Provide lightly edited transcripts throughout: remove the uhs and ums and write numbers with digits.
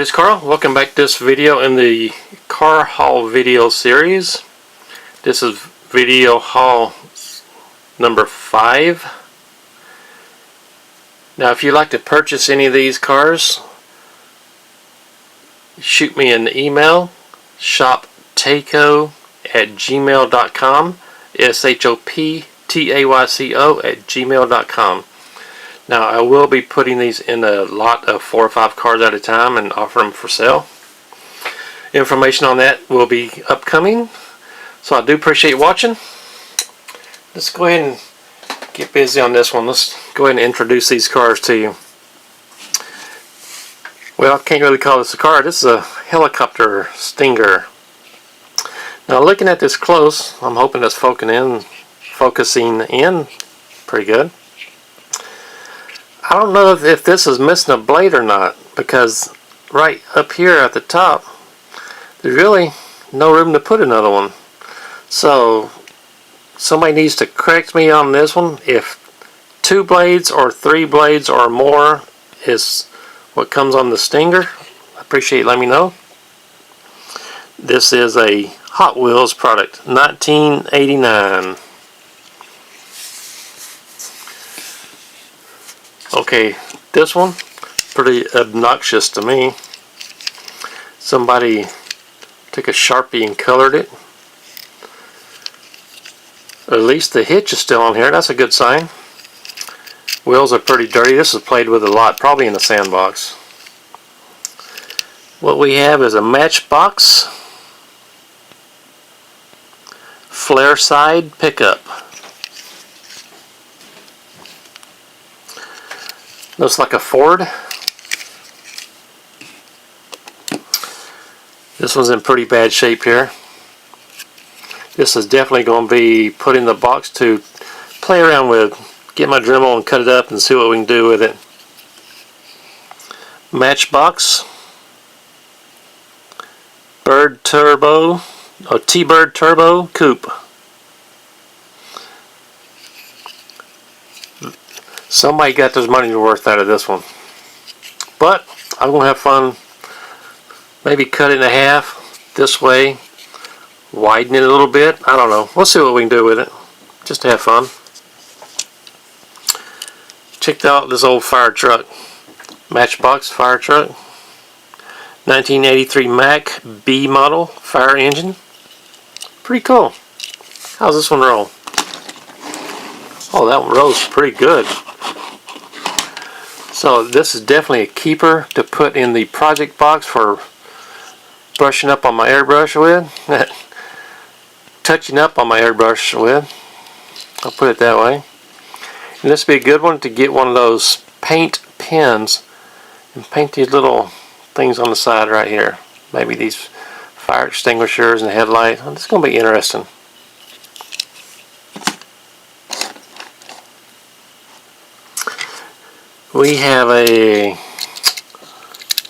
Hi, this is Carl. Welcome back to this video in the car haul video series. This is video haul number 5. Now if you'd like to purchase any of these cars, shoot me an email, shoptayco@gmail.com, shoptayco@gmail.com. Now I will be putting these in a lot of 4 or 5 cars at a time and offer them for sale. Information on that will be upcoming, so I do appreciate watching. Let's go ahead and get busy on this one. Let's go ahead and introduce these cars to you. Well, I can't really call this a car. This is a helicopter Stinger. Now looking at this close, I'm hoping it's focusing in pretty good. I don't know if this is missing a blade or not, because right up here at the top there's really no room to put another one. So somebody needs to correct me on this one. If 2 blades or 3 blades or more is what comes on the Stinger, I appreciate you letting me know. This is a Hot Wheels product, 1989. Okay, this one, pretty obnoxious to me. Somebody took a Sharpie and colored it. At least the hitch is still on here. That's a good sign. Wheels are pretty dirty. This is played with a lot, probably in the sandbox. What we have is a Matchbox flare side pickup. Looks like a Ford. This one's in pretty bad shape here. This is definitely going to be put in the box to play around with. Get my Dremel and cut it up and see what we can do with it. Matchbox Bird Turbo, or T-Bird Turbo Coupe. Somebody got their money's worth out of this one. But I'm going to have fun. Maybe cut it in half this way. Widen it a little bit. I don't know. We'll see what we can do with it. Just to have fun. Check out this old fire truck. Matchbox fire truck. 1983 Mack B model fire engine. Pretty cool. How's this one roll? Oh, that one rolls pretty good. So this is definitely a keeper to put in the project box for brushing up on my airbrush with. Touching up on my airbrush with. I'll put it that way. And this would be a good one to get one of those paint pens and paint these little things on the side right here. Maybe these fire extinguishers and headlights. This is going to be interesting. We have a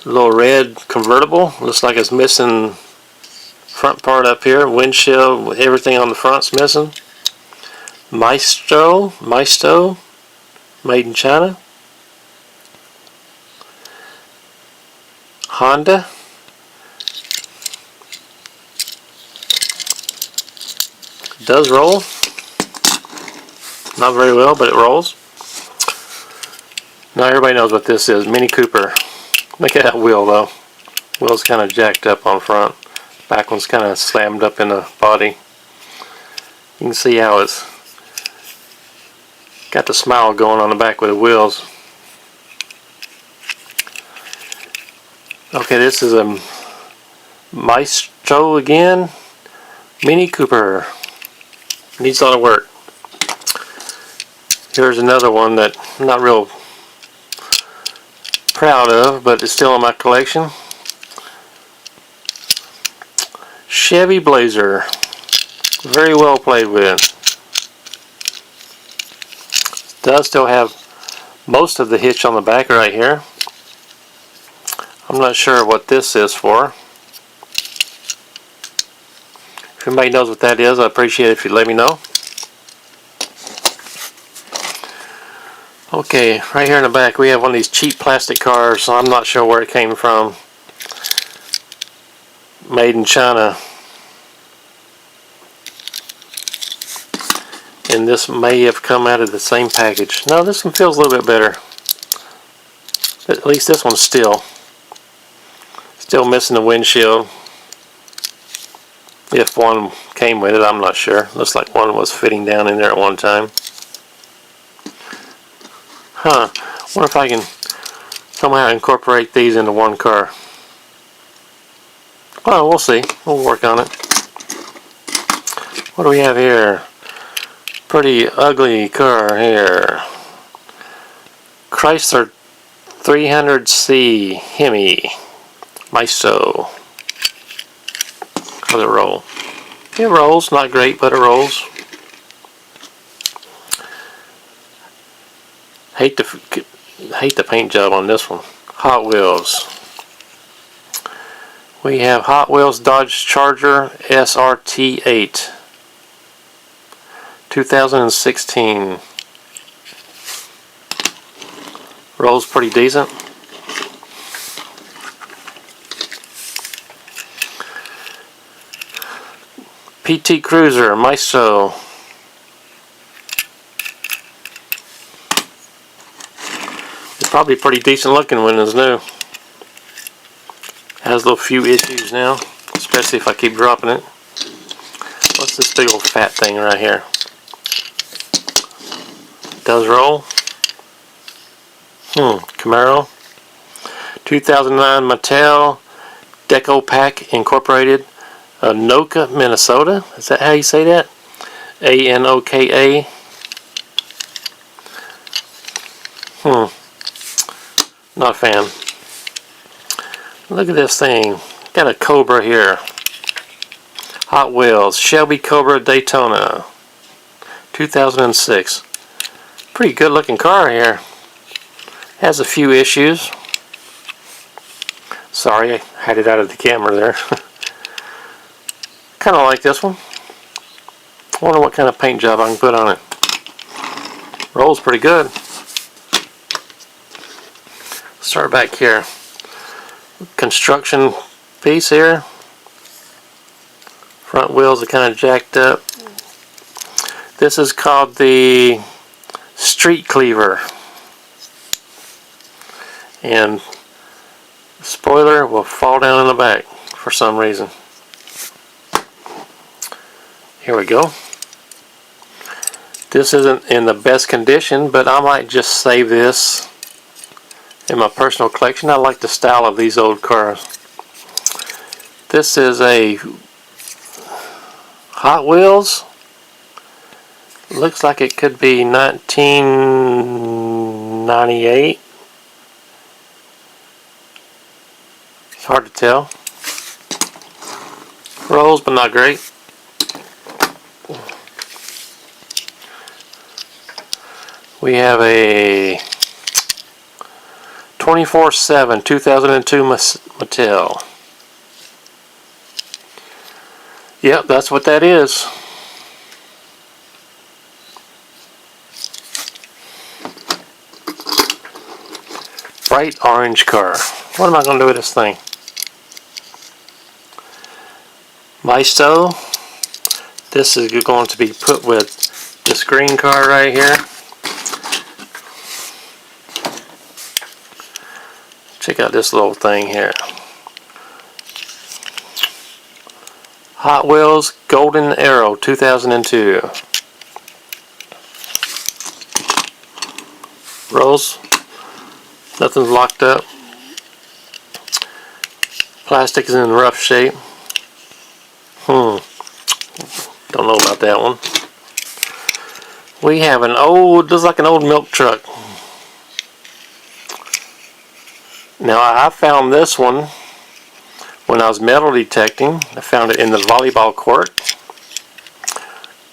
little red convertible. Looks like it's missing front part up here. Windshield, everything on the front's missing. Maisto, made in China. Honda. It does roll. Not very well, but it rolls. Now everybody knows what this is. Mini Cooper. Look at that wheel though. Wheel's kind of jacked up on front. Back one's kind of slammed up in the body. You can see how it's got the smile going on the back with the wheels. Okay, this is a Maisto again. Mini Cooper. Needs a lot of work. Here's another one that I'm not real proud of, but it's still in my collection. Chevy Blazer. Very well played with. Does still have most of the hitch on the back right here. I'm not sure what this is for. If anybody knows what that is, I appreciate it if you let me know. Okay, right here in the back we have one of these cheap plastic cars. So I'm not sure where it came from. made in China. And this may have come out of the same package. No, this one feels a little bit better. At least this one's still missing the windshield. If one came with it, I'm not sure. Looks like one was fitting down in there at one time. Huh. Wonder if I can somehow incorporate these into one car. Well, we'll see. We'll work on it. What do we have here? Pretty ugly car here. Chrysler 300C Hemi Maisto. How's it roll? It rolls, not great, but it rolls. Hate the paint job on this one. Hot Wheels. We have Hot Wheels Dodge Charger SRT8 2016. Rolls pretty decent. PT Cruiser Maisto. It's probably pretty decent looking when it's new. Has a little few issues now, especially if I keep dropping it. What's this big old fat thing right here? Does roll. Camaro. 2009 Mattel Deco Pack Incorporated. Anoka, Minnesota. Is that how you say that? A-N-O-K-A. Not a fan. Look at this thing. Got a Cobra here. Hot Wheels. Shelby Cobra Daytona. 2006. Pretty good looking car here. Has a few issues. Sorry, I had it out of the camera there. Kind of like this one. I wonder what kind of paint job I can put on it. Rolls pretty good. Start back here. Construction piece here. Front wheels are kind of jacked up. This is called the Street Cleaver. And the spoiler will fall down in the back for some reason. Here we go. This isn't in the best condition, but I might just save this in my personal collection. I like the style of these old cars. This is a Hot Wheels. Looks like it could be 1998. It's hard to tell. Rolls, but not great. We have a 24/7 2002 Mattel. Yep, that's what that is. Bright orange car. What am I going to do with this thing? Maisto. This is going to be put with this green car right here. Check out this little thing here. Hot Wheels Golden Arrow 2002. Rolls. Nothing's locked up. Plastic is in rough shape. Don't know about that one. We have an old, looks like an old milk truck. Now I found this one when I was metal detecting. I found it in the volleyball court.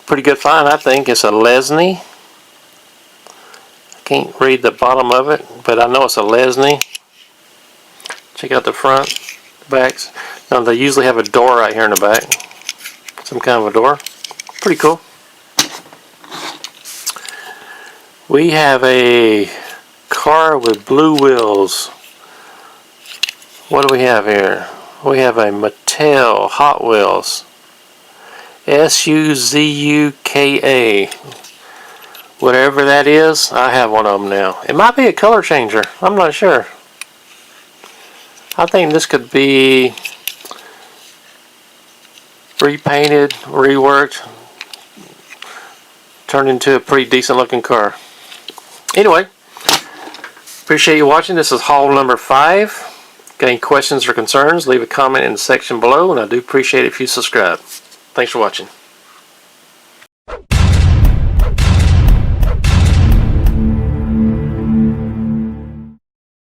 Pretty good find, I think. It's a Lesney. I can't read the bottom of it, but I know it's a Lesney. Check out the front, the backs. Now they usually have a door right here in the back. Some kind of a door. Pretty cool. We have a car with blue wheels. What do we have here? We have a Mattel Suzuka. Hotwheels. Suzuka. Whatever that is, I have one of them now. It might be a color changer. I'm not sure. I think this could be repainted, reworked, turned into a pretty decent looking car. Anyway, appreciate you watching. This is haul number 5. Got any questions or concerns, leave a comment in the section below, and I do appreciate it if you subscribe. Thanks for watching.